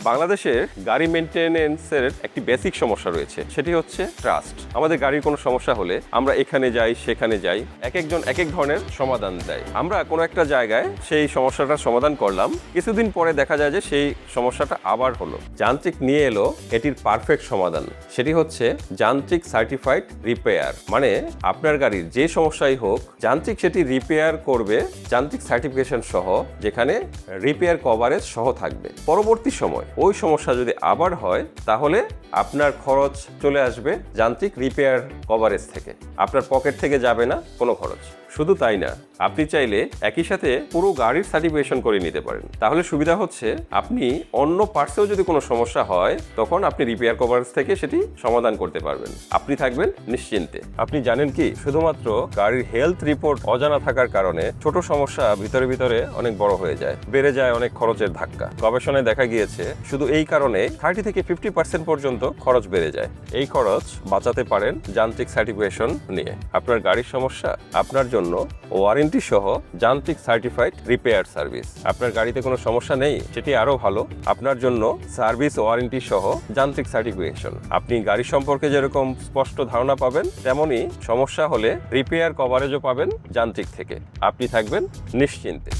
বাংলাদেশের গাড়ি মেইনটেনেন্সের একটি বেসিক সমস্যা রয়েছে, সেটি হচ্ছে ট্রাস্ট। আমাদের গাড়ির কোনো সমস্যা হলে আমরা এখানে যাই সেখানে যাই, এক একজন এক এক ধরনের সমাধান দেয়। আমরা কোনো একটা জায়গায় সেই সমস্যাটার সমাধান করলাম, কিছুদিন পরে দেখা যায় যে সেই সমস্যাটা আবার হলো। যান্ত্রিক নিয়ে এলো এটির পারফেক্ট সমাধান, সেটি হচ্ছে যান্ত্রিক সার্টিফাইড রিপেয়ার। মানে আপনার গাড়ির যে সমস্যাই হোক, যান্ত্রিক সেটি রিপেয়ার করবে যান্ত্রিক সার্টিফিকেশন সহ, যেখানে রিপেয়ার কভারেজ সহ থাকবে। পরবর্তী সময় ওই সমস্যা যদি আবার হয়, তাহলে আপনার খরচ চলে আসবে যান্ত্রিক রিপেয়ার কভারেজ থেকে, আপনার পকেট থেকে যাবে না কোনো খরচ। শুধু তাই না, আপনি চাইলে একই সাথে পুরো গাড়ির সার্টিফিকেশন করে নিতে পারেন। তাহলে সুবিধা হচ্ছে, আপনি অন্য পার্টসেও যদি কোনো সমস্যা হয়, তখন আপনি রিপেয়ার কভারেজ থেকে সেটি সমাধান করতে পারবেন। আপনি থাকবেন নিশ্চিন্তে। আপনি জানেন কি, শুধুমাত্র গাড়ির হেলথ রিপোর্ট অজানা থাকার কারণে ছোট সমস্যা ভিতরে ভিতরে অনেক বড় হয়ে যায়, বেড়ে যায় অনেক খরচের ধাক্কা। গবেষণায় দেখা গিয়েছে শুধু এই কারণে 30 থেকে 50% পর্যন্ত খরচ বেড়ে যায়। এই খরচ বাঁচাতে পারেন যান্ত্রিক সার্টিফিকেশন নিয়ে। আপনার গাড়ির সমস্যা, আপনার জন্য ওয়ারেন্টি সহ যান্ত্রিক সার্টিফাইড রিপেয়ার সার্ভিস। আপনার গাড়িতে কোনো সমস্যা নেই, সেটি আরো ভালো, আপনার জন্য সার্ভিস ওয়ারেন্টি সহ যান্ত্রিক সার্টিফিকেশন। আপনি গাড়ি সম্পর্কে যেরকম স্পষ্ট ধারণা পাবেন, তেমনি সমস্যা হলে রিপেয়ার কভারেজও পাবেন যান্ত্রিক থেকে। আপনি থাকবেন নিশ্চিন্তে।